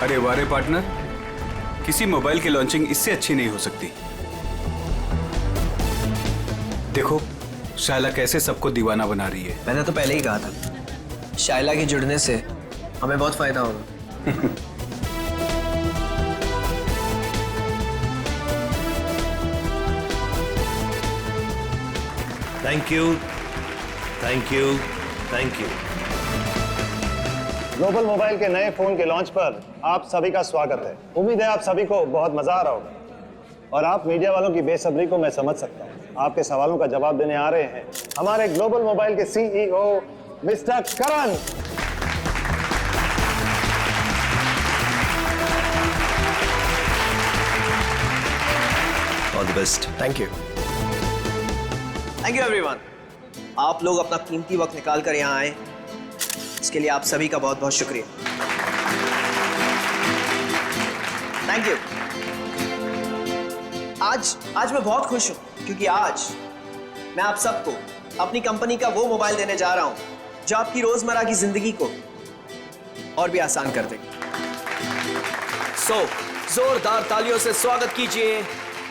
अरे वारे पार्टनर, किसी मोबाइल की लॉन्चिंग इससे अच्छी नहीं हो सकती। देखो शायला कैसे सबको दीवाना बना रही है। मैंने तो पहले ही कहा था, शायला के जुड़ने से हमें बहुत फायदा होगा। Thank you, thank you, thank you. Global mobile के नए फोन के लॉन्च पर आप सभी का स्वागत है। उम्मीद है आप सभी को बहुत मजा आ रहा होगा और आप मीडिया वालों की बेसब्री को मैं समझ सकता हूँ। आपके सवालों का जवाब देने आ रहे हैं हमारे ग्लोबल मोबाइल के CEO mister Karan. All the best. Thank you everyone. आप लोग अपना कीमती वक्त निकाल कर यहाँ आए, इसके लिए आप सभी का बहुत बहुत शुक्रिया। Thank you. आज मैं बहुत खुश हूं क्योंकि आज मैं आप सबको अपनी कंपनी का वो मोबाइल देने जा रहा हूं जो आपकी रोजमर्रा की जिंदगी को और भी आसान कर देगा। सो जोरदार तालियों से स्वागत कीजिए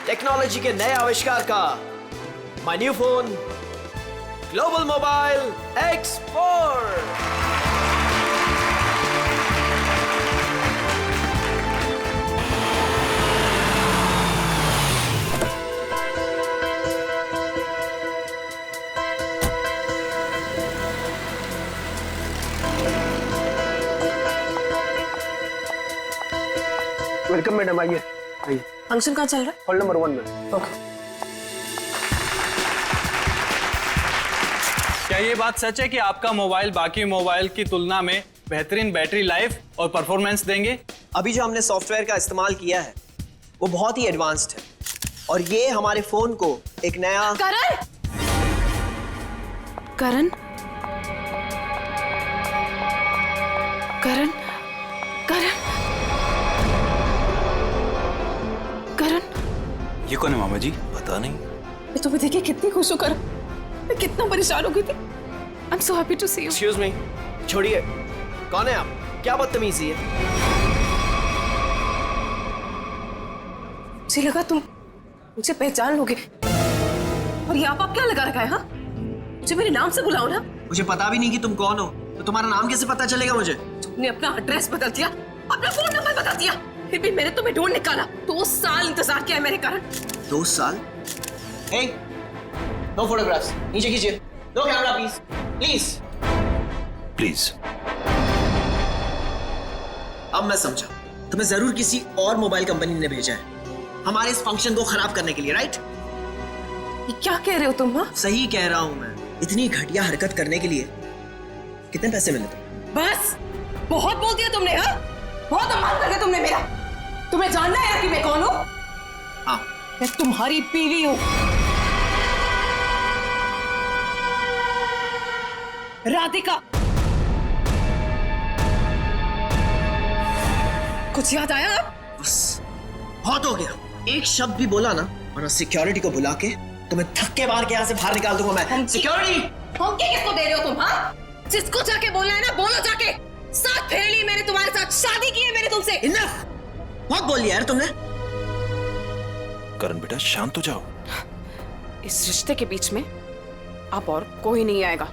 टेक्नोलॉजी के नए आविष्कार का, my new phone global mobile X4। Welcome madam, आइए आइए। फंक्शन कहाँ चल रहा है? हॉल नंबर 1 में। ओके। क्या ये बात सच है कि आपका मोबाइल बाकी मोबाइल की तुलना में बेहतरीन बैटरी लाइफ और परफॉर्मेंस देंगे? अभी जो हमने सॉफ्टवेयर का इस्तेमाल किया है वो बहुत ही एडवांस्ड है और ये हमारे फोन को एक नया करण करण करण करण करण ये कौन है मामा जी? पता नहीं। मैं तुम्हें देखिए कितनी खुश हूँ करण। मैं कितना परेशान हो गई थी। I am so happy to see you. Excuse me, छोड़िए, कौन है आप? क्या बदतमीजी है? मुझे लगा तुम मुझे पहचान लोगे और ये आप क्या लगा रखा है? हाँ, मुझे मेरे नाम से बुलाओ ना। मुझे पता भी नहीं कि तुम कौन हो, तो तुम्हारा नाम कैसे पता चलेगा मुझे? तुमने अपना एड्रेस बदल दिया, अपना फोन नंबर बदल दिया, फिर भी मैंने तुम्हें ढूंढ निकाला। 2 साल इंतजार किया है मेरे कारण। 2 साल? हे, नो फोटोग्राफ्स, नीचे कीजिए। No camera please, please. Please. अब मैं समझा, तुम्हें जरूर किसी और मोबाइल कंपनी ने भेजा है हमारे इस फंक्शन को खराब करने के लिए, राइट? ये क्या कह रहे हो तुम? हाँ, सही कह रहा हूं मैं। इतनी घटिया हरकत करने के लिए कितने पैसे मिले थे? बस बहुत बोल दिया तुमने। हाँ, बहुत अपमान कर दिया तुमने मेरा। तुम्हें जानना है कि मैं कौन हूँ? हाँ, मैं तुम्हारी बीवी हूँ, राधिका। कुछ याद आया? बस बहुत हो गया। एक शब्द भी बोला ना, वरना सिक्योरिटी को बुला के तुम्हें धक्के मार के यहाँ से बाहर निकाल दूंगा मैं। सिक्योरिटी! धमकी किसको दे रहे हो तुम? हाँ, जिसको जाके बोलना है ना बोलो जाके। साथ फेर ली मैंने तुम्हारे साथ, शादी की है मैंने तुमसे। इनफ! बहुत बोल लिया यार तुमने। करण बेटा शांत हो जाओ। इस रिश्ते के बीच में अब और कोई नहीं आएगा।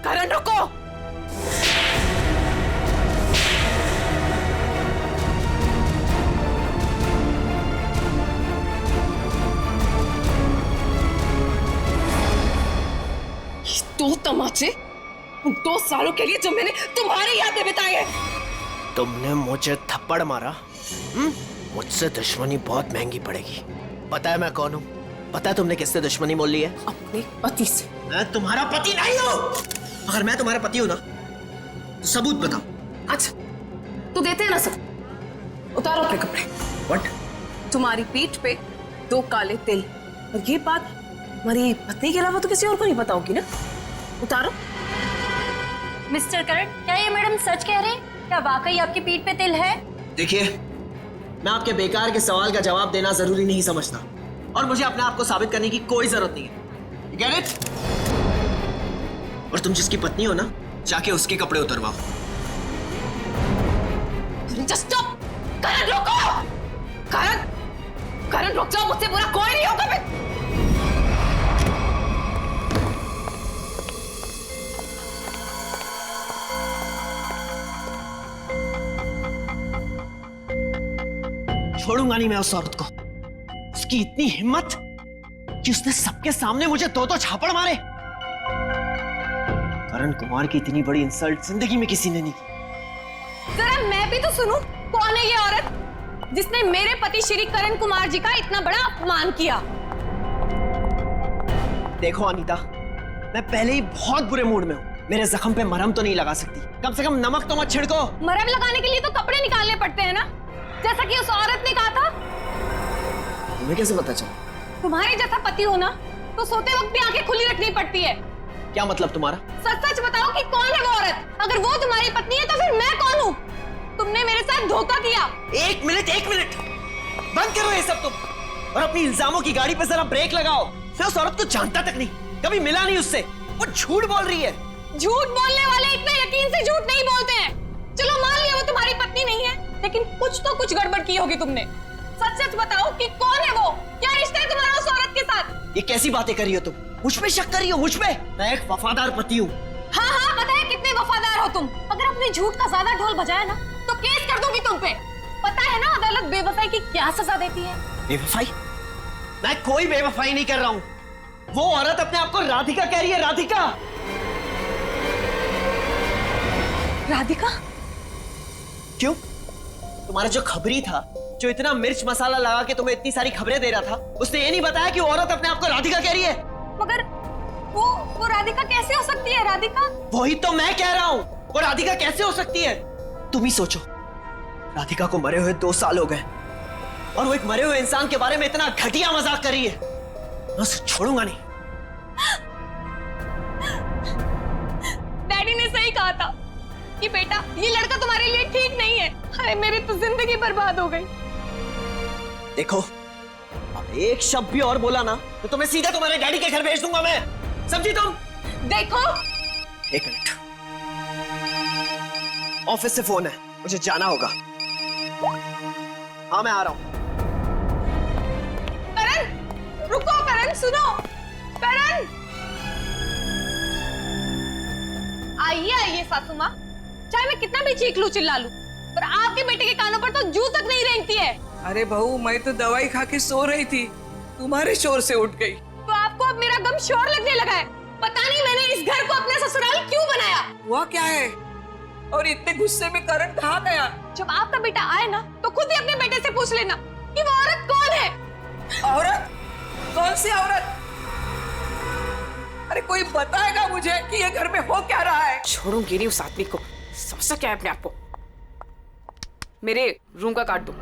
करण रुको। दो तमाचे उन 2 सालों के लिए जो मैंने तुम्हारी याद में बिताए हैं। तुमने मुझे थप्पड़ मारा। मुझसे दुश्मनी बहुत महंगी पड़ेगी। पता है मैं कौन हूँ? पता है तुमने किससे दुश्मनी मोल ली है? अपने पति से। मैं तुम्हारा पति नहीं हूँ। अगर मैं तुम्हारा पति हूँ ना तो सबूत बताओ। अच्छा, तो देते हैं ना सब। उतारो अपने कपड़े। व्हाट? तुम्हारी पीठ पे 2 काले तिल, और ये बात हमारी पत्नी के अलावा तो किसी और को नहीं पता होगी ना। उतारो। मिस्टर करण, क्या ये मैडम सच कह रहे हैं? क्या वाकई आपकी पीठ पे तिल है? देखिए, मैं आपके बेकार के सवाल का जवाब देना जरूरी नहीं समझता और मुझे अपने आप को साबित करने की कोई जरूरत नहीं है। Get it? और तुम जिसकी पत्नी हो ना, जाके उसके कपड़े उतरवाओ। Just stop. करण रुको। करण, करण रुक जाओ, मुझसे बुरा कोई नहीं होगा फिर। छोड़ूंगा नहीं मैं उस औरत को। उसकी इतनी हिम्मत कि उसने सबके सामने मुझे दो झापड़ मारे। करण कुमार की इतनी बड़ी इंसल्ट जिंदगी में किसी ने नहीं की। जरा मैं भी तो सुनूं, कौन है ये औरत जिसने मेरे पति श्री करण कुमार जी का इतना बड़ा अपमान किया? देखो अनीता, मैं पहले ही बहुत बुरे मूड में हूँ। मेरे जख्म पे मरहम तो नहीं लगा सकती, कम से कम नमक तो मत छिड़को। मरहम लगाने के लिए तो कपड़े निकालने पड़ते हैं ना, जैसा कि उस औरत ने कहा था। तुम्हें कैसे पता चला? तुम्हारे जैसा पति हो ना तो सोते वक्त भी आंखें खुली रखनी पड़ती है। क्या मतलब तुम्हारा? सच सच बताओ कि कौन है वो औरत? अगर वो तुम्हारी पत्नी है तो फिर मैं कौन हूँ? तुमने मेरे साथ धोखा किया। एक मिनट, बंद करो ये सब तुम, और अपनी इल्जामों की गाड़ी पे जरा ब्रेक लगाओ। मैं उस औरत को जानता तक नहीं, कभी मिला नहीं उससे। वो झूठ बोल रही है। झूठ बोलने वाले इतने यकीन से झूठ नहीं बोलते हैं। चलो मान लिया वो तुम्हारी पत्नी नहीं है, लेकिन कुछ गड़बड़ की होगी तुमने। सच सच बताओ कि कौन है वो? क्या रिश्ता है तुम्हारा उस औरत के साथ? ये कैसी बातें कर रही हो तुम? मुझ पे शक कर रही हो? मुझ पे? मैं एक वफादार पति हूँ। हाँ हाँ, पता है कितने वफादार हो तुम। अगर अपने झूठ का ज्यादा ढोल बजाया ना तो केस कर दूंगी तुम पे। पता है ना अदालत बेवफाई की क्या सजा देती है? बेवफाई? मैं कोई बेवफाई नहीं कर रहा हूँ। वो औरत अपने आप को राधिका कह रही है। राधिका? राधिका? क्यों? तुम्हारा जो खबरी था, जो इतना मिर्च मसाला लगा के तुम्हें इतनी सारी खबरें दे रहा था, उसने ये नहीं बताया कि वो औरत अपने आप को राधिका कह रही है। मगर वो राधिका कैसे हो सकती है? राधिका? वही तो मैं कह रहा हूँ, वो राधिका कैसे हो सकती है? तुम ही सोचो, राधिका को मरे हुए 2 साल हो गए और वो एक मरे हुए इंसान के बारे में इतना घटिया मजाक कर रही है। मैं उसे छोड़ूंगा नहीं। डैडी ने सही कहा था कि बेटा ये लड़का तुम्हारे लिए ठीक नहीं है। अरे मेरी तो जिंदगी बर्बाद हो गई। देखो, अब एक शब्द भी और बोला ना तो तुम्हें सीधा तुम्हारे डैडी के घर भेज दूंगा मैं। समझी तुम? देखो, एक मिनट, ऑफिस से फोन है, मुझे जाना होगा। हाँ मैं आ रहा हूं। करण रुको, करण सुनो, करण। आइए सासू माँ, चाहे मैं कितना भी चीख लूं चिल्ला लूं, पर आपके बेटे के कानों पर तो जू तक नहीं रेंगती है। अरे बहू, मैं तो दवाई खा के सो रही थी, तुम्हारे शोर से उठ गई। तो आपको अब मेरा गम शोर लगने लगा है। पता नहीं मैंने इस घर को अपना ससुराल क्यों बनाया। हुआ क्या है? और इतने गुस्से में करण कहाँ गया? जब आपका बेटा आए ना तो खुद ही अपने बेटे से पूछ लेना कि वो औरत कौन है। औरत? कौन सी औरत? अरे कोई बताएगा मुझे कि ये घर में हो क्या रहा है? छोड़ूंगी नहीं उस आदमी को। समझ क्या है अपने आप को? मेरे रूम का काट दो।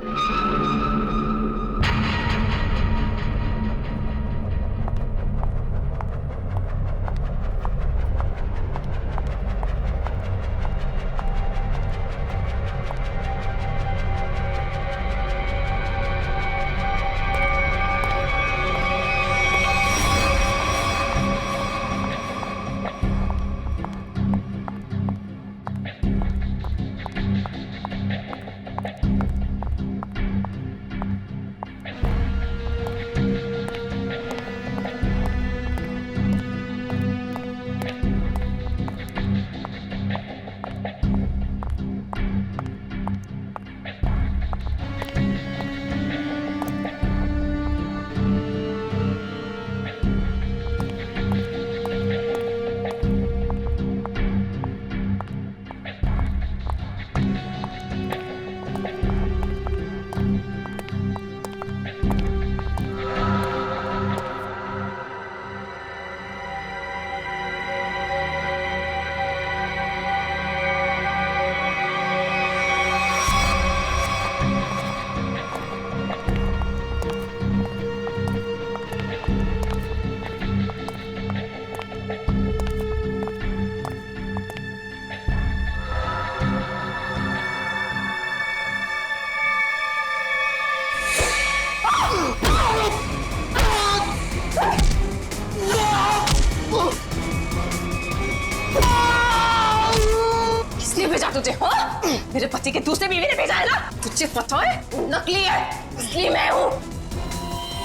भेजा तुझे? हाँ? मेरे पति के दूसरे बीवी ने भेजा है ना? तुझे पता है नकली है, इसलिए मैं हूँ।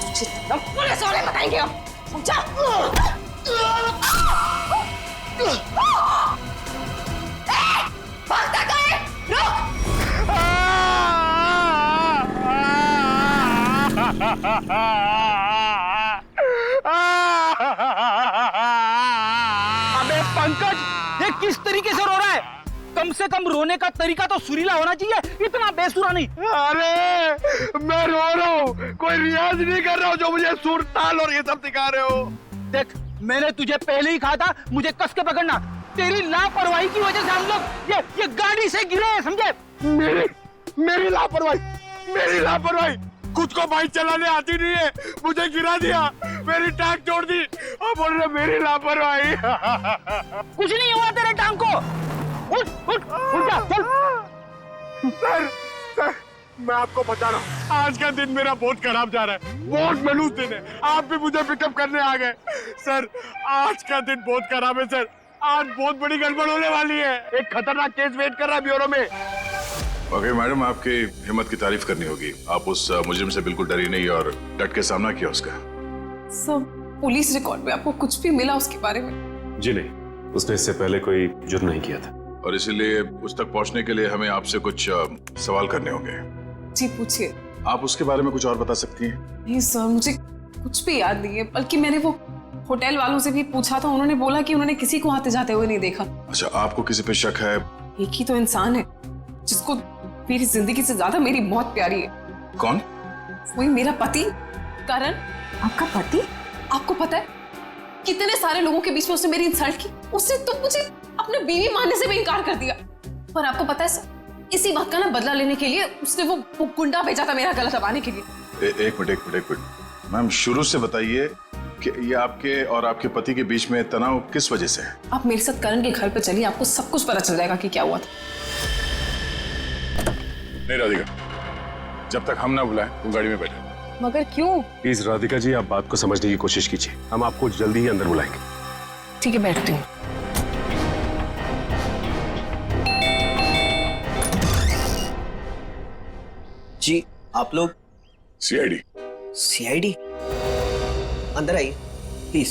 तुझे तब पुलिस वाले बताएंगे हम, समझा? भागता कहाँ है? रुक! अबे पंकज, ये किस तरीके से रो रहा है? कम से कम रोने का तरीका तो सुरीला होना चाहिए, इतना बेसुरा नहीं। अरे मैं रो रहा हूँ, कोई रियाज नहीं कर रहा हूँ जो मुझे सुर ताल और ये सब सिखा रहे हो। देख, मैंने तुझे पहले ही कहा था मुझे कस के पकड़ना। तेरी लापरवाही की वजह से हम लोग ये गाड़ी से गिरे हैं, समझे? मेरी लापरवाही, खुद को बाइक चलाने आती नहीं है, मुझे गिरा दिया, मेरी टांग तोड़ दी और बोल रहे मेरी लापरवाही। कुछ नहीं हुआ तेरे टांग को। उठ जा, चल। सर, मैं आपको बता रहा हूँ, आज का दिन मेरा बहुत खराब जा रहा है, बहुत मनूस दिन है। आप भी मुझे पिकअप करने आ गए। सर, आज का दिन बहुत खराब है सर, आज बहुत बड़ी गड़बड़ होने वाली है। एक खतरनाक केस वेट कर रहा है ब्यूरो में। ओके मैडम, आपकी हिम्मत की तारीफ करनी होगी। आप उस मुजरिम से बिल्कुल डरी नहीं और डट के सामना किया उसका। सब पुलिस रिकॉर्ड में आपको कुछ भी मिला उसके बारे में? जी नहीं, उसने इससे पहले कोई जुर्म नहीं किया था। और इसीलिए उस तक पहुंचने के लिए हमें आपसे कुछ सवाल करने होंगे। जी पूछिए। आप उसके बारे में कुछ और बता सकती हैं? नहीं सर, मुझे कुछ भी याद नहीं है, बल्कि मैंने वो होटल वालों से भी पूछा था, उन्होंने बोला कि उन्होंने किसी को आते जाते हुए नहीं देखा। अच्छा, आपको किसी पे शक है? एक ही तो इंसान है जिसको मेरी जिंदगी से ज्यादा मेरी मौत प्यारी है। कौन? वही मेरा पति करण। आपका पति? आपको पता है कितने सारे लोगों के बीच में उसने मेरी इंसल्ट की, उसने तो मुझे अपने बीवी मानने से भी इनकार कर दिया। पर आपको पता है सर, इसी बात का ना बदला लेने के लिए उसने वो गुंडा भेजा था मेरा गला दबाने के लिए। एक मिनट मैम, शुरू से बताइए कि ये आपके और आपके पति के बीच में तनाव किस वजह से है? आप मेरे साथ करण के घर पे चलिए, आपको सब कुछ पता चल जाएगा कि क्या हुआ था। नहीं राधिका, जब तक हम ना बुलाएं तुम गाड़ी में बैठे। मगर क्यों? प्लीज राधिका जी, आप बात को समझने की कोशिश कीजिए, हम आपको जल्दी ही अंदर बुलाएंगे। ठीक है, बैठती हूँ। जी आप लोग? सीआईडी। अंदर आइए प्लीज।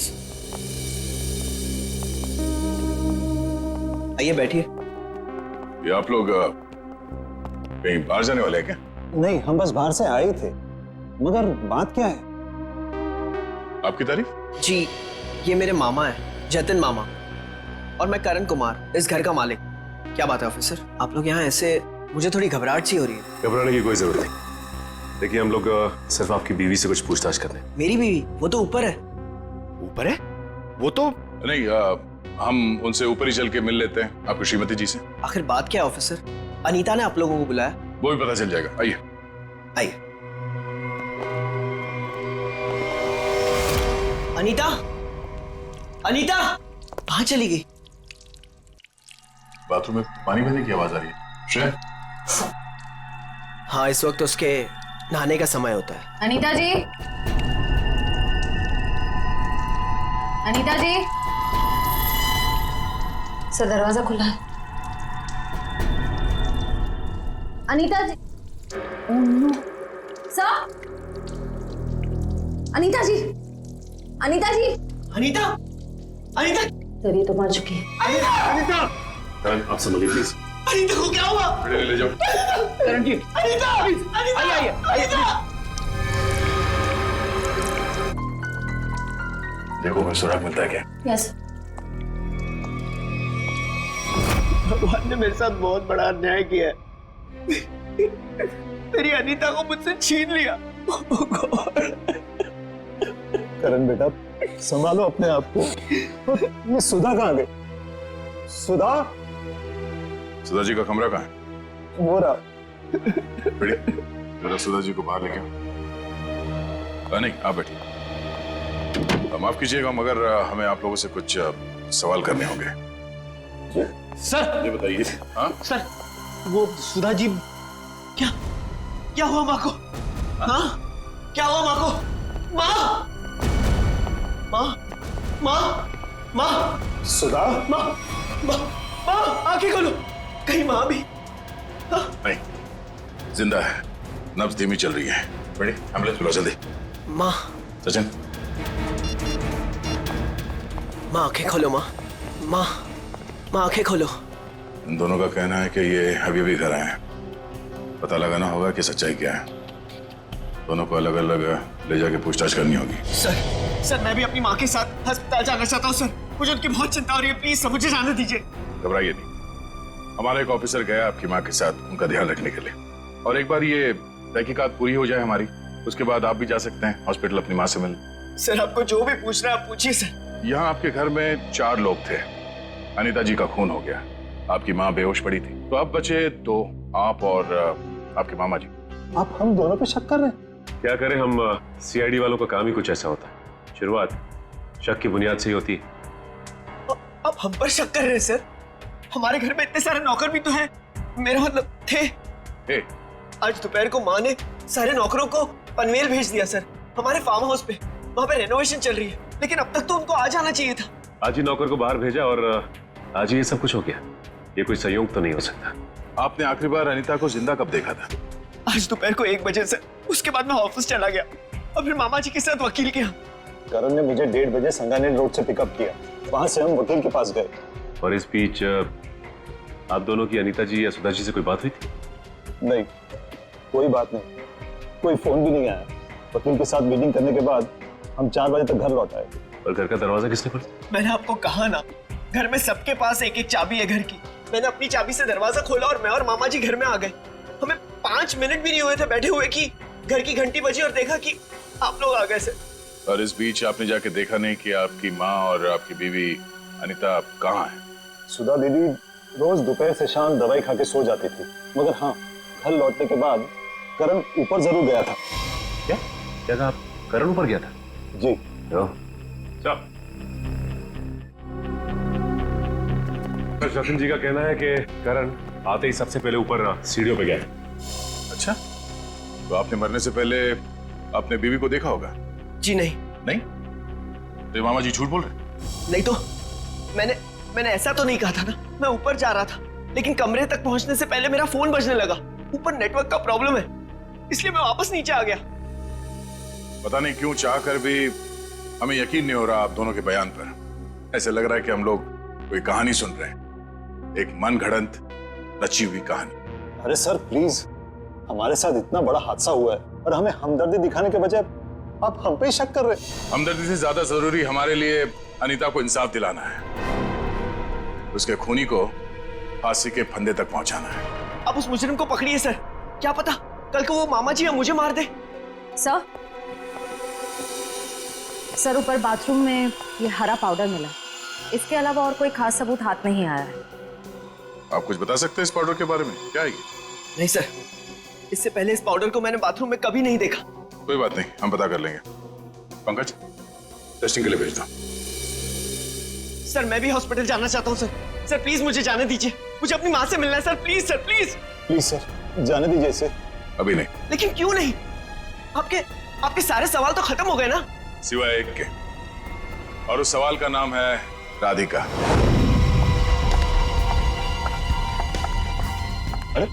आइए बैठिए। ये आप लोग कहीं बाहर जाने वाले हैं क्या? नहीं, हम बस बाहर से आए थे, मगर बात क्या है? आपकी तारीफ? जी, ये मेरे मामा है, जतिन मामा, और मैं करण कुमार, इस घर का मालिक। क्या बात है ऑफिसर, आप लोग यहाँ ऐसे? मुझे थोड़ी घबराहट सी हो रही है। घबराने की कोई जरूरत नहीं। देखिए, हम लोग सिर्फ आपकी बीवी से कुछ पूछताछ कर रहे हैं। मेरी बीवी? वो तो ऊपर है। ऊपर है? वो तो नहीं, हम उनसे ऊपर ही चल के मिल लेते हैं, आपकी श्रीमती जी से। आखिर बात क्या है ऑफिसर? अनीता ने आप लोगों को बुलाया? वो भी पता चल जाएगा, आइए। आइए। अनीता, अनीता कहाँ चली गई? बाथरूम में पानी बहने की आवाज आ रही है। श्रेया? हाँ, इस वक्त उसके नहाने का समय होता है। अनीता जी, अनीता जी। सर, दरवाजा खुला है। Anita ji. Oh no. Sir, Anita ji, Anita ji. Anita, Anita. Sir, ये तो मर चुकी है। अनीता, आप समझिए प्लीज। अनीता को क्या हुआ? ले जाओ। करण जी, अनीता, अनीता, आइए, अनीता। देखो कोई सुराग मिलता है क्या? यस। भगवान ने मेरे साथ बहुत बड़ा अन्याय किया है। मेरी अनीता को मुझसे छीन लिया। करण बेटा, संभालो अपने आप को। ये सुधा कहाँ गई? सुधा? सुधा जी का कमरा कहाँ है? वो रहा। जरा सुधा जी को बाहर लेके आओ। नहीं, आप बैठिए। माफ कीजिएगा, मगर हमें आप लोगों से कुछ सवाल करने होंगे। सर। ये बताइए। हाँ सर, वो सुधा जी, क्या हुआ माँ को? हाँ, क्या हुआ माँ को? माँ, माँ, माँ, माँ। सुधा? माँ, माँ, माँ, आंखें खोलो, कहीं माँ भी? नहीं, जिंदा है, नब्ज धीमी चल रही है। बड़ी एम्बुलेंस बुलाओ जल्दी। माँ, सचिन, माँ आंखें खोलो माँ, माँ आंखें खोलो। इन दोनों का कहना है कि ये अभी अभी घर आए हैं। पता लगाना होगा कि सच्चाई क्या है। दोनों को अलग अलग ले जाके पूछताछ करनी होगी। सर मैं भी अपनी माँ के साथ अस्पताल जाना चाहता हूँ सर। मुझे उनकी बहुत चिंता हो रही है, प्लीज सर मुझे जाने दीजिए। घबराइए नहीं, हमारा एक ऑफिसर गया आपकी माँ के साथ उनका ध्यान रखने के लिए। और एक बार ये तहकीकात पूरी हो जाए हमारी, उसके बाद आप भी जा सकते हैं हॉस्पिटल अपनी माँ से मिलने। सर आपको जो भी पूछना है आप पूछिए सर। यहाँ आपके घर में 4 लोग थे। अनीता जी का खून हो गया, आपकी माँ बेहोश पड़ी थी, तो अब बचे 2, आप और आपके मामा जी। आप हम दोनों पे शक कर रहे हैं? क्या करें, हम सीआईडी वालों का काम ही कुछ ऐसा होता है। शुरुआत शक की बुनियाद से ही होती है। अब हम पर शक कर रहे हैं सर? हमारे घर में इतने सारे नौकर भी तो हैं। मेरा मतलब थे। आज दोपहर को माँ ने सारे नौकरों को पनवेल भेज दिया सर, हमारे फार्म हाउस पे। वहाँ पे रेनोवेशन चल रही है, लेकिन अब तक तो उनको आज आना चाहिए था। आज ही नौकर को बाहर भेजा और आज ही ये सब कुछ हो गया। ये कोई संयोग तो नहीं हो सकता। आपने आखिरी बार अनीता को जिंदा कब देखा था? आज दोपहर को 1 बजे सर। उसके बाद मैं ऑफिस चला गया और फिर मामा जी के साथ वकील के यहाँ। करण ने मुझे 1:30 बजे संगानेर रोड से पिकअप किया, वहां से हम वकील के पास गए। और इस बीच आप दोनों की अनीता जी या सुधा जी से कोई बात हुई थी? नहीं, कोई बात नहीं, कोई फोन भी नहीं आया। वकील के साथ मीटिंग करने के बाद हम 4 बजे तक घर लौट आए। और घर का दरवाजा किसने खोला? मैंने आपको कहा ना, घर में सबके पास एक एक चाबी है घर की। मैंने अपनी चाबी से दरवाजा खोला और मैं और मामा जी घर में आ गए। हमें 5 मिनट भी नहीं हुए थे बैठे हुए कि घर की घंटी बजी और देखा कि आप लोग आ गए सर। और इस बीच आपने जाके देखा नहीं कि आपकी माँ और आपकी बीवी अनीता कहाँ है? सुधा दीदी रोज दोपहर से शाम दवाई खा के सो जाती थी, मगर हाँ, घर लौटने के बाद करण ऊपर जरूर गया था। क्या कहा आप? करण ऊपर गया था? जी। सचिन जी का कहना है कि करण आते ही सबसे पहले ऊपर सीढ़ियों पे गया। अच्छा, तो आपने मरने से पहले अपने बीवी को देखा होगा? जी नहीं। नहीं? तो मामा जी झूठ बोल रहे? नहीं तो मैंने ऐसा तो नहीं कहा था ना। मैं ऊपर जा रहा था, लेकिन कमरे तक पहुंचने से पहले मेरा फोन बजने लगा। ऊपर नेटवर्क का प्रॉब्लम है, इसलिए मैं वापस नीचे आ गया। पता नहीं क्यों चाह कर भी हमें यकीन नहीं हो रहा आप दोनों के बयान पर। ऐसे लग रहा है कि हम लोग कोई कहानी सुन रहे हैं, एक मन घड़ंत रची हुई कहानी। अरे सर प्लीज, हमारे साथ इतना बड़ा हादसा हुआ है और हमें हमदर्दी दिखाने के बजाय आप हम पे शक कर रहे हैं। हमदर्दी से ज्यादा जरूरी हमारे लिए अनीता को इंसाफ दिलाना है, उसके खूनी को फांसी के फंदे तक पहुंचाना है। अब उस मुजरिम को पकड़िए सर, क्या पता कल को वो मामा जी या मुझे मार दे। सर ऊपर बाथरूम में ये हरा पाउडर मिला, इसके अलावा और कोई खास सबूत हाथ नहीं आया है। आप कुछ बता सकते हैं इस पाउडर के बारे में? क्या है ये? नहीं सर, इससे पहले इस पाउडर को मैंने बाथरूम में कभी नहीं देखा। कोई बात नहीं, हम पता कर लेंगे। पंकज, टेस्टिंग के लिए भेज दो। सर मैं भी हॉस्पिटल जाना चाहता हूँ सर। सर प्लीज मुझे जाने दीजिए, मुझे अपनी माँ से मिलना है sir. Please sir, please please sir, जाने दीजिए इसे। अभी नहीं। लेकिन क्यों नहीं? आपके सारे सवाल तो खत्म हो गए ना, सिवाय एक के, और उस सवाल का नाम है राधिका। अरे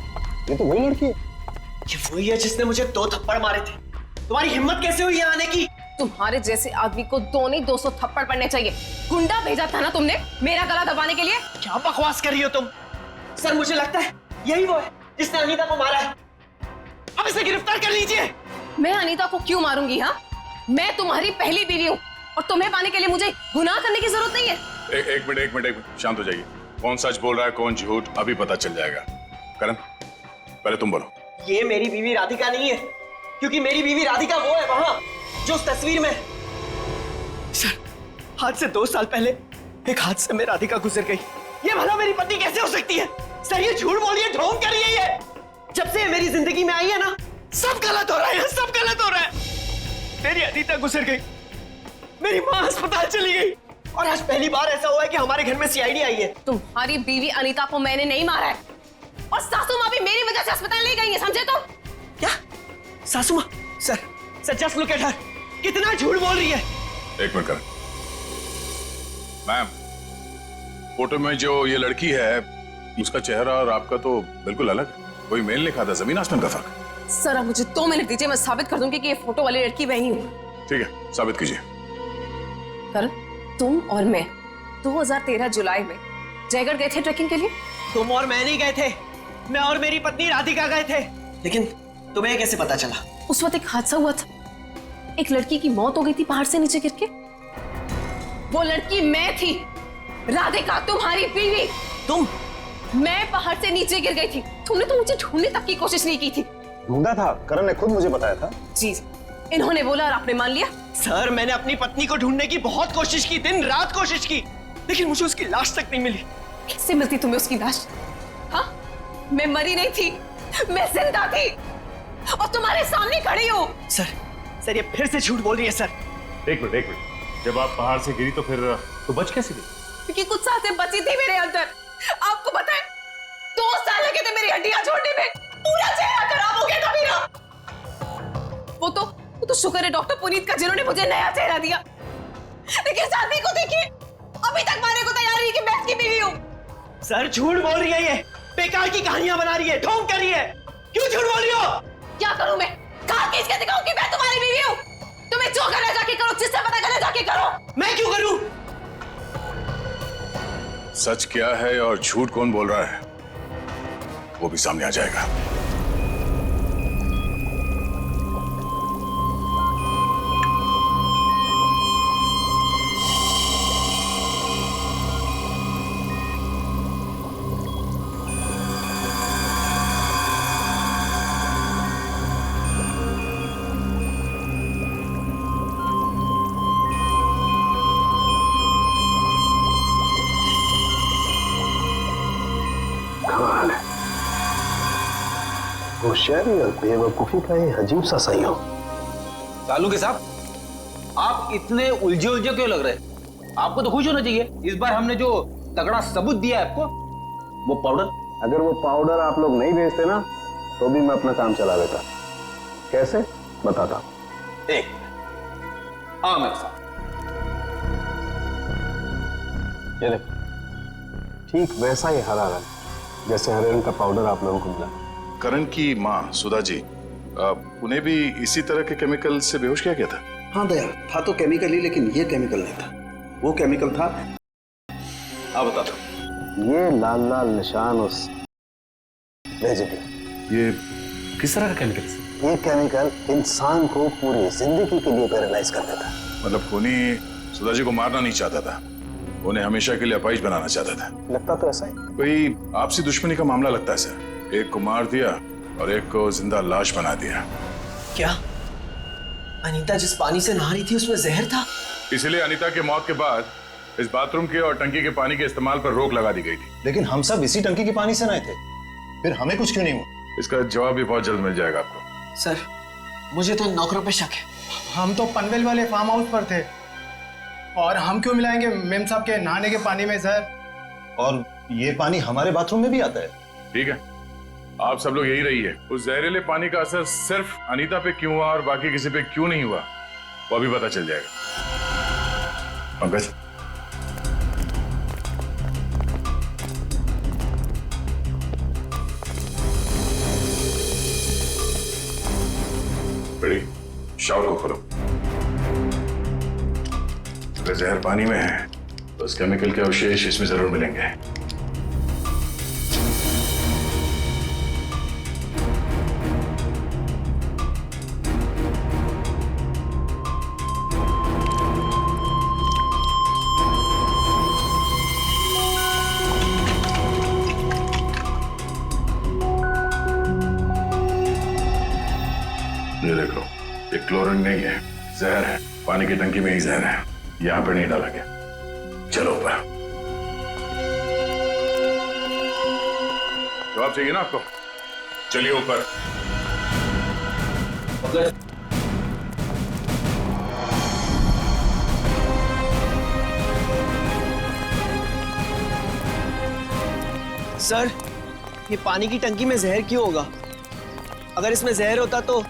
ये तो वही लड़की है। ये वही है जिसने मुझे 2 थप्पड़ मारे थे। तुम्हारी हिम्मत कैसे हुई यहाँ आने की? तुम्हारे जैसे आदमी को 2 नहीं 200 थप्पड़ पड़ने चाहिए। गुंडा भेजा था ना तुमने मेरा गला दबाने के लिए। क्या बकवास कर रही हो तुम? सर मुझे लगता है यही वो है जिसने अनीता को मारा है। अब इसे गिरफ्तार कर लीजिए। मैं अनीता को क्यों मारूंगी? हाँ, मैं तुम्हारी पहली बीवी हूँ और तुम्हें पाने के लिए मुझे गुनाह करने की जरूरत नहीं है। एक मिनट, शांत हो जाइए। कौन सच बोल रहा है कौन झूठ अभी पता चल जाएगा। करण, पहले तुम बोलो। ये मेरी बीवी राधिका नहीं है, क्योंकि मेरी बीवी राधिका वो है वहां जो उस तस्वीर में। सर, आज से 2 साल पहले एक हादसे में राधिका गुजर गई। ये भला मेरी पत्नी कैसे हो सकती है? सर ये झूठ बोल रही है, ढोंग कर रही है ये। जब से मेरी जिंदगी में आई है ना, सब गलत हो रहा है, सब गलत हो रहा है। मेरी अनीता गुजर गई, मेरी माँ अस्पताल चली गई, और आज पहली बार ऐसा हुआ है कि हमारे घर में सीआईडी आई है। तुम्हारी बीवी अनीता को मैंने नहीं मारा है, और सासू माँ भी मेरी वजह से अस्पताल ले गई है, समझे? तो क्या सासू माँ? Sir just look at her, कितना झूठ बोल रही है। एक मिनट करण। मैम, फोटो में जो ये लड़की है उसका चेहरा और आपका तो बिल्कुल अलग है। कोई मेल नहीं खाता, जमीन आसमान का फर्क। सर अब मुझे 2 मिनट दीजिए, मैं साबित कर दूंगी कि ये फोटो वाली लड़की वही हूँ। ठीक है, साबित कीजिए। करण, तुम और मैं 2013 जुलाई में जयगढ़ गए थे ट्रैकिंग के लिए। तुम और मैं नहीं गए थे, मैं और मेरी पत्नी राधिका गए थे। लेकिन तुम्हें कैसे पता चला? उस वक्त एक हादसा हुआ था, एक लड़की की मौत हो गई थी पहाड़ से नीचे गिर के। वो लड़की मैं थी, राधिका तुम्हारी बीवी। तुम? मैं पहाड़ से नीचे गिर गई थी, तुमने तो मुझे ढूंढने तक की कोशिश नहीं की थी। ढूंढा था, करण ने खुद मुझे बताया था। जी, इन्होंने बोला और आपने मान लिया। सर मैंने अपनी पत्नी को ढूंढने की बहुत कोशिश की, दिन रात कोशिश की, लेकिन मुझे उसकी लाश तक नहीं मिली। कैसे मिलती तुम्हें उसकी लाश? हाँ, मैं मरी नहीं थी, मैं जिंदा थी और तुम्हारे सामने खड़ी हूँ। सर ये फिर से झूठ बोल रही है सर। एक मिनट, जब आप पहाड़ से गिरी तो फिर तो बच कैसे गई? क्योंकि कुछ सांसें बची थी मेरे अंदर। आपको पता है 2 साल लगे थे मेरी हड्डियां छोड़ने में, पूरा चेहरा खराब हो गया था मेरा। वो तो शुक्र है डॉक्टर पुनीत का, जिन्होंने मुझे नया चेहरा दिया। लेकिन शादी को देखिए, अभी तक मारने को तैयार नहीं कि मैं इसकी बीवी हूँ। सर झूठ बोल रही है, ये बेकार की कहानियां बना रही है, ढोंग कर रही है। क्यों झूठ बोल रही हो? क्या करूं मैं? कहां खींच के दिखाऊं कि मैं तुम्हारी बीवी हूं? तुम्हें जो करना जाके करो, जिससे पता करना जाके करो। मैं क्यों करूं? सच क्या है और झूठ कौन बोल रहा है, वो भी सामने आ जाएगा। होशियारी और बेवकूफी का ये अजीब सा संयोग। कालू के साहब, आप इतने उलझे उलझे क्यों लग रहे? आपको तो खुश होना चाहिए, इस बार हमने जो तगड़ा सबूत दिया है आपको, वो पाउडर। अगर वो पाउडर आप लोग नहीं भेजते ना, तो भी मैं अपना काम चला लेता। कैसे बताता हूं। एक हाँ मेरे साथ ये देखो, ठीक वैसा ही हरा रंग जैसे हरे रंग का पाउडर आप लोगों को मिला। करण की माँ सुधा जी, उन्हें भी इसी तरह के केमिकल से बेहोश किया गया था? हाँ दया, था तो केमिकल ही, लेकिन ये केमिकल नहीं था। वो केमिकल था, हाँ बता दो। ये लाल लाल निशान उस भेजे थे। ये किस तरह का केमिकल? ये केमिकल इंसान को पूरी जिंदगी के लिए पैरालाइज कर देता है। मतलब खूनी सुधा जी को मारना नहीं चाहता था, उन्हें हमेशा के लिए अपाहिज बनाना चाहता था। लगता तो ऐसा ही। कोई आपसी दुश्मनी का मामला लगता है सर। एक को मार दिया और एक को जिंदा लाश बना दिया। क्या अनीता जिस पानी से नहा रही थी उसमें जहर था? इसलिए अनीता के मौत के बाद इस बाथरूम के और टंकी के पानी के इस्तेमाल पर रोक लगा दी गई थी। लेकिन हम सब इसी टंकी के पानी से नहाए थे, फिर हमें कुछ क्यों नहीं हुआ? इसका जवाब भी बहुत जल्द मिल जाएगा आपको। सर मुझे तो नौकरों पे शक है। हम तो पनवेल वाले फार्म हाउस पर थे, और हम क्यों मिलाएंगे मेम साहब के नहाने के पानी में सर? और ये पानी हमारे बाथरूम में भी आता है। ठीक है, आप सब लोग यही रहिए। उस जहरीले पानी का असर सिर्फ अनीता पे क्यों हुआ और बाकी किसी पे क्यों नहीं हुआ, वो अभी पता चल जाएगा। पंकज, बड़ी शावर को खोलो। अगर जहर पानी में है तो उस केमिकल के अवशेष इसमें जरूर मिलेंगे। ये देखो, ये क्लोरीन नहीं है, जहर है। पानी की टंकी में ही जहर है, यहां पे नहीं डाला गया। चलो ऊपर। जवाब चाहिए ना आपको? चलिए ऊपर। सर ये पानी की टंकी में जहर क्यों होगा? अगर इसमें जहर होता तो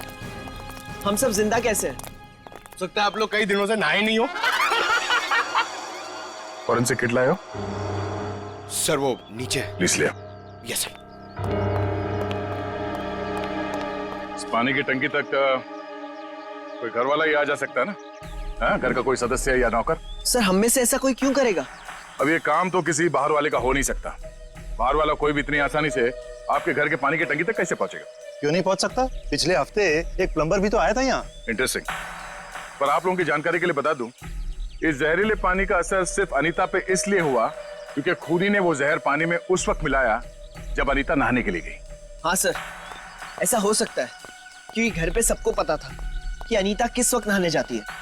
हम सब जिंदा कैसे हैं? हो सकता है आप लोग कई दिनों से नहाए नहीं हो। फॉरेंसिक किट लाए हो? सर वो नीचे। प्लीज लिया। Yes sir. इस पानी की टंकी तक कोई घर वाला ही आ जा सकता है ना? हाँ, घर का कोई सदस्य या नौकर? सर हम में से ऐसा कोई क्यों करेगा? अब ये काम तो किसी बाहर वाले का हो नहीं सकता। बाहर वाला कोई भी इतनी आसानी से आपके घर के पानी की टंकी तक कैसे पहुंचेगा? क्यों नहीं पहुंच सकता? पिछले हफ्ते एक प्लम्बर भी तो आया था यहाँ। इंटरेस्टिंग। पर आप लोगों की जानकारी के लिए बता दूं, इस जहरीले पानी का असर सिर्फ अनीता पे इसलिए हुआ क्योंकि खूनी ने वो जहर पानी में उस वक्त मिलाया जब अनीता नहाने के लिए गई। हाँ सर, ऐसा हो सकता है क्योंकि घर पे सबको पता था कि अनीता किस वक्त नहाने जाती है।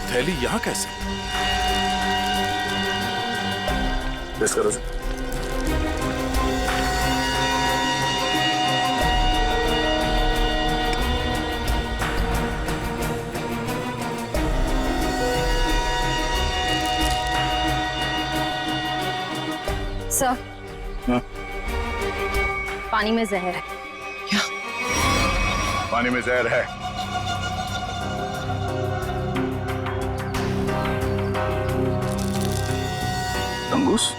थैली यहाँ कैसे? टेस्ट करो सर। सर, पानी में जहर है। क्या? पानी में जहर है? तंगूस?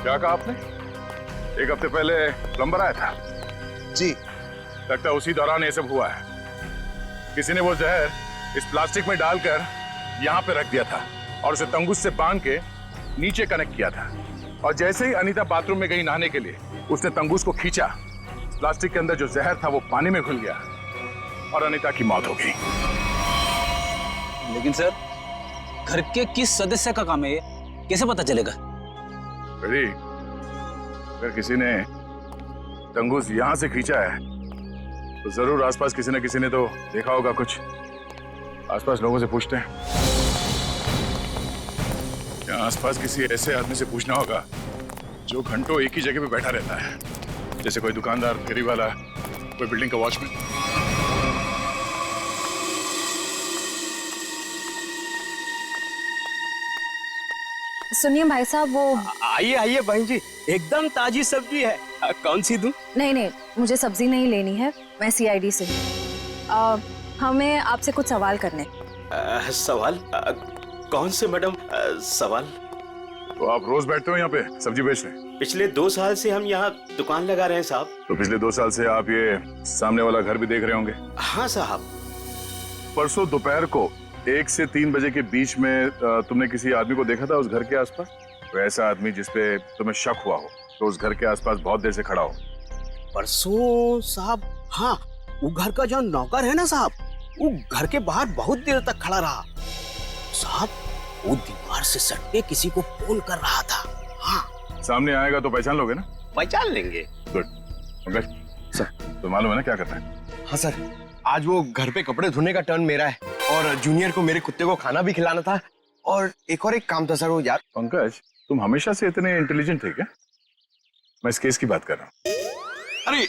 क्या कहा आपने? एक हफ्ते पहले प्लम्बर आया था? जी। लगता है उसी दौरान ये सब हुआ है। किसी ने वो जहर इस प्लास्टिक में डालकर यहाँ पे रख दिया था और उसे तंगूस से बांध के नीचे कनेक्ट किया था। और जैसे ही अनीता बाथरूम में गई नहाने के लिए, उसने तंगूस को खींचा। प्लास्टिक के अंदर जो जहर था वो पानी में घुल गया और अनीता की मौत हो गई। लेकिन सर, घर के किस सदस्य का काम है ये? कैसे पता चलेगा? बेटी, अगर किसी ने तंगूस यहां से खींचा है तो जरूर आसपास किसी न किसी ने तो देखा होगा कुछ। आसपास लोगों से पूछते हैं। क्या आसपास किसी ऐसे आदमी से पूछना होगा जो घंटों एक ही जगह पे बैठा रहता है, जैसे कोई दुकानदार, फेरी वाला, कोई बिल्डिंग का वॉचमैन। सुनिए भाई साहब, वो आइए आइए बहन जी, एकदम ताजी सब्जी है। कौन सी दूं? नहीं, मुझे सब्जी नहीं लेनी है, मैं सीआईडी से हूँ। हमें आपसे कुछ सवाल करने। सवाल? कौन से मैडम सवाल? तो आप रोज बैठते हो यहाँ पे सब्जी बेचने? पिछले 2 साल से हम यहाँ दुकान लगा रहे हैं साहब। तो पिछले 2 साल से आप ये सामने वाला घर भी देख रहे होंगे? हाँ साहब। परसों दोपहर को 1 से 3 बजे के बीच में तुमने किसी आदमी को देखा था उस घर के आसपास? तो ऐसा आदमी जिसपे तुम्हें शक हुआ हो, तो उस घर के आसपास बहुत देर से खड़ा हो। परसों साहब, हाँ, वो घर का जो नौकर है ना साहब, वो घर के बाहर बहुत देर तक खड़ा रहा साहब। वो दीवार से सट के किसी को फोन कर रहा था। हाँ, सामने आएगा तो पहचान लोगे ना? पहचान लेंगे। गुड। पंकज सर, तो मालूम है ना क्या करना है? हाँ सर, आज वो घर पे कपड़े धोने का टर्न मेरा है और जूनियर को मेरे कुत्ते को खाना भी खिलाना था और एक काम था सर वो यार। पंकज, तुम हमेशा से इतने इंटेलिजेंट थे क्या? मैं इस केस की बात कर रहा हूँ। अरे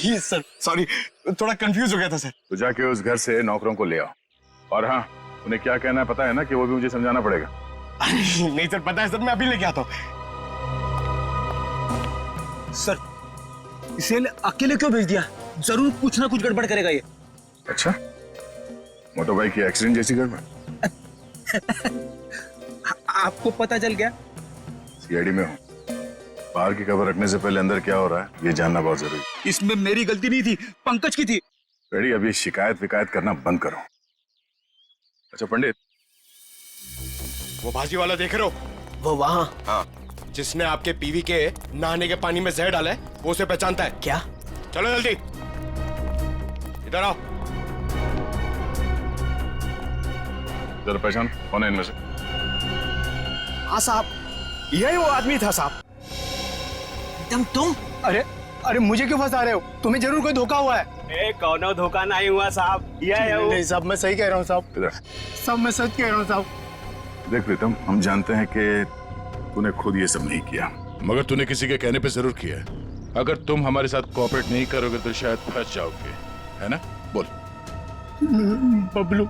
ये सर सॉरी, थोड़ा कंफ्यूज हो गया था सर। तो जाके उस घर से नौकरों को ले आओ। और हाँ, उन्हें क्या कहना है पता है ना, कि वो भी मुझे समझाना पड़ेगा। नहीं सर, पता है सर, मैं अभी लेके आता हूँ। सर, इसे अकेले क्यों भेज दिया? जरूर कुछ ना कुछ गड़बड़ करेगा ये। अच्छा, मोटर बाइक की एक्सीडेंट जैसी गड़बड़? आपको पता चल गया? सीआईडी में हूँ, बाहर की खबर रखने से पहले अंदर क्या हो रहा है ये जानना बहुत जरूरी। इसमें मेरी गलती नहीं थी, पंकज की थी। रेडी, अभी शिकायत विकायत करना बंद करो। अच्छा पंडित, वो भाजी वाला देख रहे हो? वो वहाँ? हाँ, जिसने आपके पीवी के नहाने के पानी में जहर डाला है, वो उसे पहचानता है क्या? चलो जल्दी इधर आओ। जरा पहचान कौन है इनमें से? हाँ साहब, यही वो आदमी था साहब। तुम? अरे मुझे क्यों फंसा रहे हो? तुम्हें जरूर कोई धोखा हुआ है। कौनो धोखा नहीं हुआ साहब, नहीं साहब, मैं सही कह रहा हूँ साहब। इधर। साहब मैं सच कह रहा हूँ साहब। देख प्रीतम, हम जानते हैं कि तूने खुद ये सब नहीं किया, मगर तूने किसी के कहने पे जरूर किया है। अगर तुम हमारे साथ कोऑपरेट नहीं करोगे तो शायद फंस जाओगे, है ना? बोल। बबलू,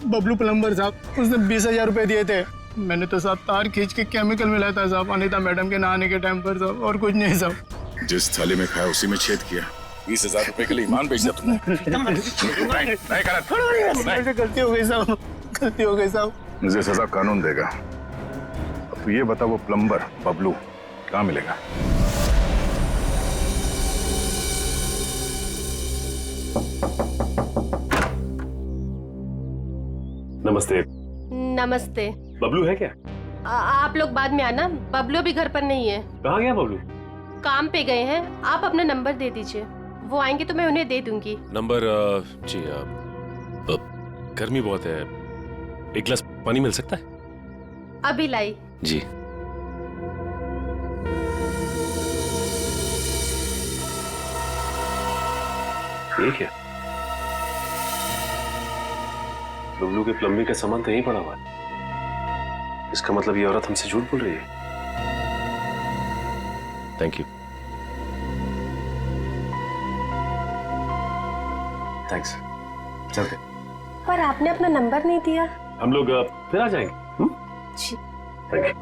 बबलू प्लम्बर साहब, उसने 20,000 रुपए दिए थे। मैंने तो साहब तार खींच के केमिकल मिलाया था साहब, अनीता मैडम के नहाने के टाइम पर साहब, और कुछ नहीं साहब। जिस थाली में खाया उसी में छेद किया। 20,000 रुपए के लिए ईमान बेच दिया तुमने। नहीं गलत। गलती हो गई साहब, गलती हो गई साहब। मुझे सजा कानून देगा। अब ये बता, वो प्लम्बर बबलू कहाँ मिलेगा? नमस्ते। नमस्ते। बबलू है क्या? आप लोग बाद में आना, बबलू अभी घर पर नहीं है। कहाँ गया बबलू? काम पे गए हैं। आप अपना नंबर दे दीजिए, वो आएंगे तो मैं उन्हें दे दूंगी। नंबर? जी गर्मी बहुत है, एक गिलास पानी मिल सकता है? अभी लाई। जी। ठीक है। बबलू के प्लम्बिंग का सामान तो यहीं पड़ा हुआ है। इसका मतलब ये औरत हमसे झूठ बोल रही है। Thank you. थैंक्स। चलते। पर आपने अपना नंबर नहीं दिया। हम लोग फिर आ जाएंगे। जी। Thank you.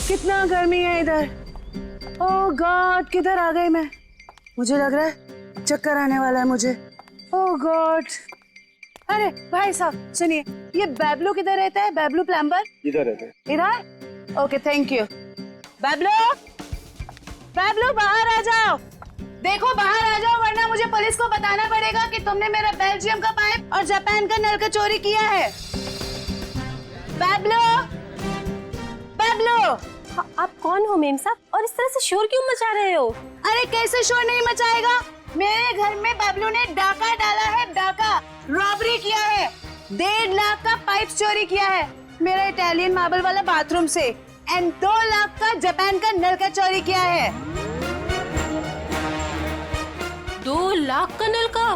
कितना गर्मी है इधर। ओह गॉड, किधर आ गई मैं? मुझे लग रहा है चक्कर आने वाला है मुझे। ओह गॉड। अरे भाई साहब सुनिए, ये बैबलू किधर रहता है? बैबलू प्लम्बर इधर रहते हैं। इधर? Okay thank you. Bablu, Bablu बाहर आ जाओ। देखो बाहर आ जाओ, वरना मुझे पुलिस को बताना पड़ेगा कि तुमने मेरा बेल्जियम का पाइप और जापान का नल का चोरी किया है। बैबलू, बैबलू। आप कौन हो मेम साहब, और इस तरह से शोर क्यों मचा रहे हो? अरे कैसे शोर नहीं मचाएगा? मेरे घर में बबलू ने डाका डाला है, डाका रॉबरी किया है। 1.5 लाख का पाइप चोरी किया है मेरा इटालियन मार्बल वाला बाथरूम से, एंड 2 लाख का जापान का नल का चोरी किया है। 2 लाख का नल का?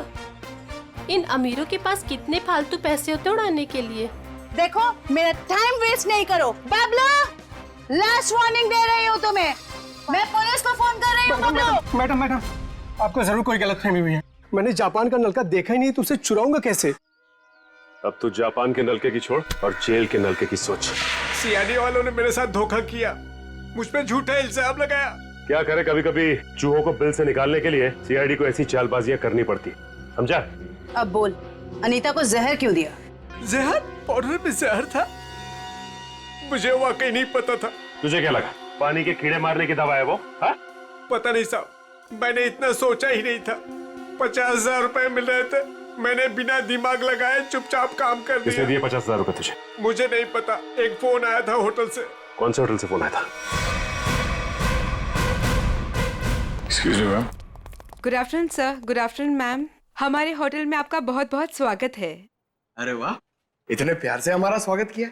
इन अमीरों के पास कितने फालतू पैसे होते उड़ाने के लिए। देखो मेरा टाइम वेस्ट नहीं करो। बबलू, लास्ट वार्निंग दे रही हूँ तुम्हें, मैं पुलिस को फोन कर रही हूँ। बबलू। मैडम, आपको जरूर कोई गलतफहमी हुई है। मैंने जापान का नलका देखा ही नहीं, तो उसे चुराऊंगा कैसे? अब तो जापान के नलके की छोड़ और जेल के नलके की सोच। सीआईडी वालों ने मेरे साथ धोखा किया, मुझ पे झूठा इल्जाम लगाया। क्या करे, कभी कभी चूहों को बिल से निकालने के लिए सीआईडी को ऐसी चालबाजियां करनी पड़ती, समझा? अब बोल, अनीता को जहर क्यों दिया? जहर? पाउडर में जहर था? मुझे वाकई नहीं पता था। तुझे क्या लगा पानी के कीड़े मारने की दवा है वो? हा? पता नहीं साहब, मैंने इतना सोचा ही नहीं था। 50,000 रुपए मिल रहे थे, मैंने बिना दिमाग लगाए चुपचाप काम कर दिया। किसने दिए 50,000 रुपए तुझे? मुझे नहीं पता, एक फोन आया था होटल से। कौन से होटल से फोन आया था? Excuse me ma'am. Good afternoon sir. Good afternoon ma'am. हमारे होटल में आपका बहुत बहुत स्वागत है। अरे वाह, इतने प्यार से हमारा स्वागत किया।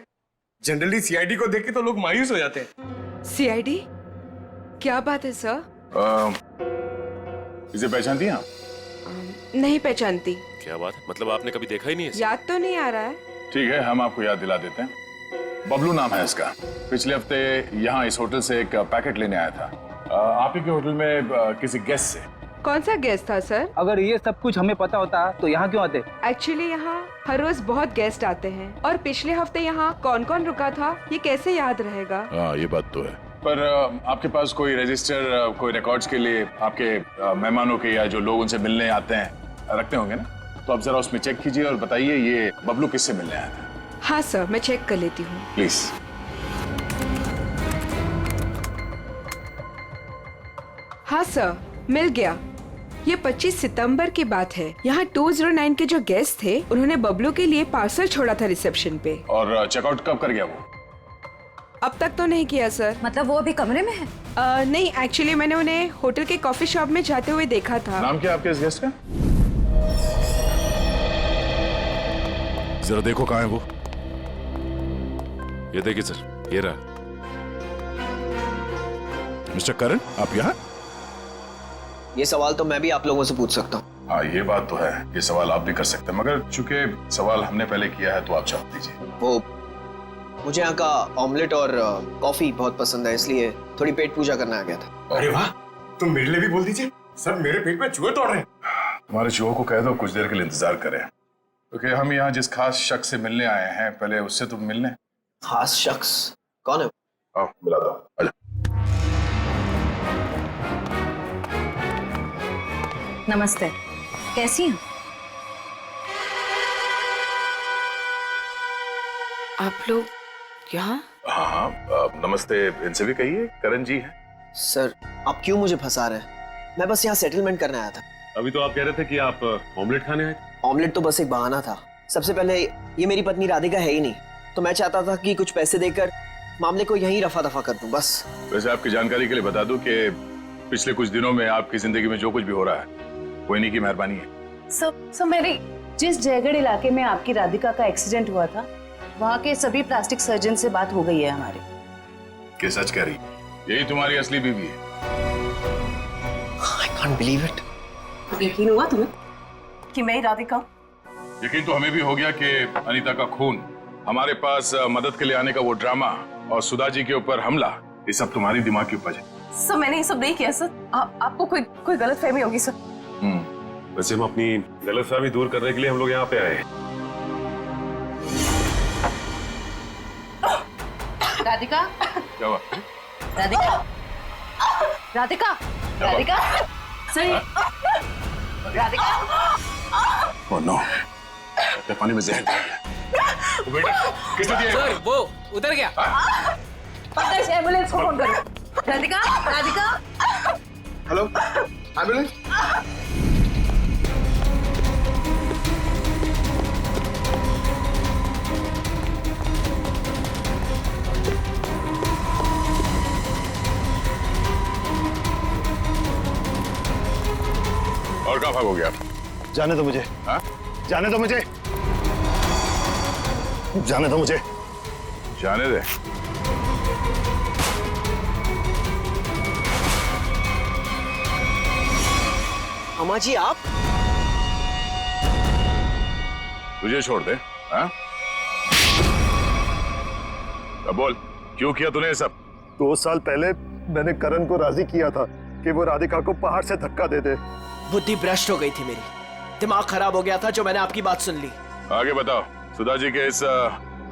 जनरली सीआईडी को देख के तो लोग मायूस हो जाते हैं। सीआईडी? क्या बात है सर? इसे पहचानती हैं आप? नहीं पहचानती। क्या बात, मतलब आपने कभी देखा ही नहीं है? याद तो नहीं आ रहा है। ठीक है, हम आपको याद दिला देते हैं। बबलू नाम है इसका। पिछले हफ्ते यहाँ इस होटल से एक पैकेट लेने आया था, आप ही के होटल में किसी गेस्ट से। कौन सा गेस्ट था सर? अगर ये सब कुछ हमें पता होता तो यहाँ क्यों आते? एक्चुअली यहाँ हर रोज बहुत गेस्ट आते हैं, और पिछले हफ्ते यहाँ कौन कौन रुका था ये कैसे याद रहेगा? हाँ ये बात तो है, पर आपके पास कोई रजिस्टर, कोई रिकॉर्ड्स के लिए आपके मेहमानों के या जो लोग उनसे मिलने आते हैं रखते होंगे ना, तो आप जरा उसमें चेक कीजिए और बताइए ये बबलू किससे मिलने आया था। हाँ सर, मैं चेक कर लेती हूँ। प्लीज। हाँ सर, मिल गया। ये 25 सितंबर की बात है। यहाँ 209 के जो गेस्ट थे उन्होंने बबलू के लिए पार्सल छोड़ा था रिसेप्शन पे। और चेकआउट कब कर गया वो? अब तक तो नहीं किया सर। मतलब वो अभी कमरे में है? नहीं, एक्चुअली मैंने उन्हें होटल के कॉफी शॉप में जाते हुए देखा था। नाम क्या आपके इस गेस्ट का? जरा देखो कहाँ है वो। ये देखिए सर, ये रहा। मिस्टर करण, आप यहाँ? ये सवाल तो मैं भी आप लोगों से पूछ सकता हूँ। हाँ ये बात तो है, ये सवाल आप भी कर सकते हैं, मगर चूंकि सवाल हमने पहले किया है तो आप जवाब दीजिए। वो मुझे यहाँ का ऑमलेट और कॉफी बहुत पसंद है, इसलिए थोड़ी पेट पूजा करने आ गया था। अरे वाह, तुम मेरे लिए भी बोल दीजिए, सब मेरे पेट में चूहे तोड़ रहे हैं। तुम्हारे चूहों को कह दो कुछ देर के लिए इंतजार करें, क्योंकि हम यहाँ जिस खास शख्स से मिलने आए हैं, पहले उससे तुम मिलने। खास शख्स कौन है? आओ मिला दो, आजा। नमस्ते, कैसी हैं आप लोग यहाँ? हाँ हाँ, नमस्ते इनसे भी कहिए, करण जी हैं। सर आप क्यों मुझे फंसा रहे हैं? मैं बस यहाँ सेटलमेंट करने आया था। अभी तो आप कह रहे थे कि आप ऑमलेट खाने आए थे। ऑमलेट तो बस एक बहाना था। सबसे पहले ये मेरी पत्नी राधिका है ही नहीं, तो मैं चाहता था कि कुछ पैसे देकर मामले को यहीं रफा दफा कर दूं बस। वैसे आपकी जानकारी के लिए बता दूं कि पिछले कुछ दिनों में आपकी जिंदगी में जो कुछ भी हो रहा है वो इन्हीं की मेहरबानी है। सब मेरे जिस जयगढ़ इलाके में आपकी राधिका का एक्सीडेंट हुआ था, वहाँ के सभी प्लास्टिक सर्जन से बात हो गई है हमारी। कि सच कह रही, यही तुम्हारी असली बीवी है? I can't believe it. यकीन हुआ तुम्हें कि मैं ही राधिका? यकीन तो हमें भी हो गया कि अनीता का खून, हमारे पास मदद के लिए आने का वो ड्रामा और सुधा जी के ऊपर हमला, ये सब तुम्हारी दिमाग की उपज है। सर मैंने ये सब नहीं किया सर। आपको कोई गलतफहमी होगी सर। वैसे हम अपनी गलतफहमी दूर करने के लिए हम लोग यहाँ पे आए हैं। राधिका, क्या हुआ? राधिका, राधिका, राधिका, सही, राधिका। ओह नो, पानी में जहर दिया गया। वो बेटा किसने दिया? सर वो उधर गया। एम्बुलेंस को फोन करो। राधिका, राधिका। Hello, ambulance. और कहाँ भाग हो गया? जाने दो मुझे। हाँ? जाने दो मुझे, जाने दो मुझे। जाने दे। अम्मा जी आप? तुझे छोड़ दे? हाँ? अब बोल, क्यों किया तूने ये सब? 2 साल पहले मैंने करण को राजी किया था कि वो राधिका को पहाड़ से धक्का दे दे। बुद्धि भ्रष्ट हो गई थी मेरी, दिमाग खराब हो गया था जो मैंने आपकी बात सुन ली। आगे बताओ, सुधा जी के इस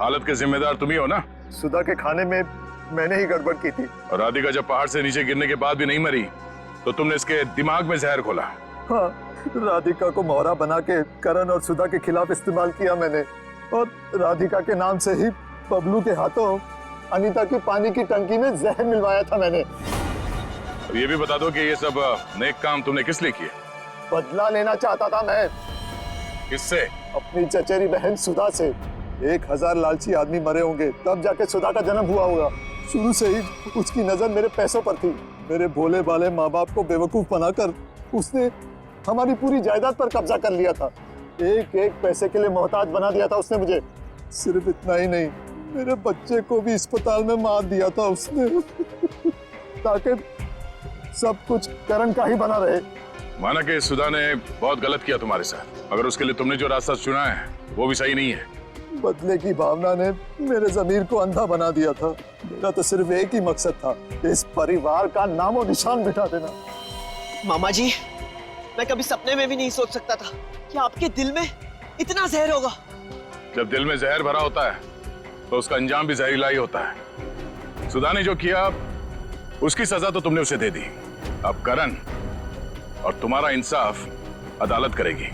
हालत के जिम्मेदार तुम ही हो ना? सुधा के खाने में मैंने ही गड़बड़ की थी। और राधिका जब पहाड़ से नीचे गिरने के बाद भी नहीं मरी, तो तुमने इसके दिमाग में जहर घोला। हाँ, राधिका को मोहरा बना के करण और सुधा के खिलाफ इस्तेमाल किया मैंने, और राधिका के नाम से ही बबलू के हाथों अनीता की पानी की टंकी में जहर मिलवाया था मैंने। अब ये भी बता दो कि ये सब नेक काम तुमने किस लिए किए? बदला लेना चाहता था मैं। किससे? अपनी चचेरी बहन सुधा से। 1000 लालची आदमी मरे होंगे तब जाके सुधा का जन्म हुआ होगा। शुरू से ही उसकी नजर मेरे पैसों पर थी। मेरे भोले भाले माँ बाप को बेवकूफ बनाकर उसने हमारी पूरी जायदाद पर कब्जा कर लिया था। एक एक पैसे के लिए मोहताज बना दिया था उसने मुझे। सिर्फ इतना ही नहीं, मेरे बच्चे को भी अस्पताल में मार दिया था उसने ताकि सब कुछ करण का ही बना रहे। माना कि सुधा ने बहुत गलत किया तुम्हारे साथ, अगर उसके लिए तुमने जो रास्ता चुना है वो भी सही नहीं है। बदले की भावना ने मेरे ज़मीर को अंधा बना दिया था। मेरा तो सिर्फ एक ही मकसद था, इस परिवार का नामो निशान मिटा देना। मामा जी, मैं कभी सपने में भी नहीं सोच सकता था कि आपके दिल में इतना जहर होगा। जब दिल में जहर भरा होता है तो उसका अंजाम भी जहरीला ही होता है। सुधा ने जो किया उसकी सजा तो तुमने उसे दे दी। अब करण और तुम्हारा इंसाफ अदालत करेगी।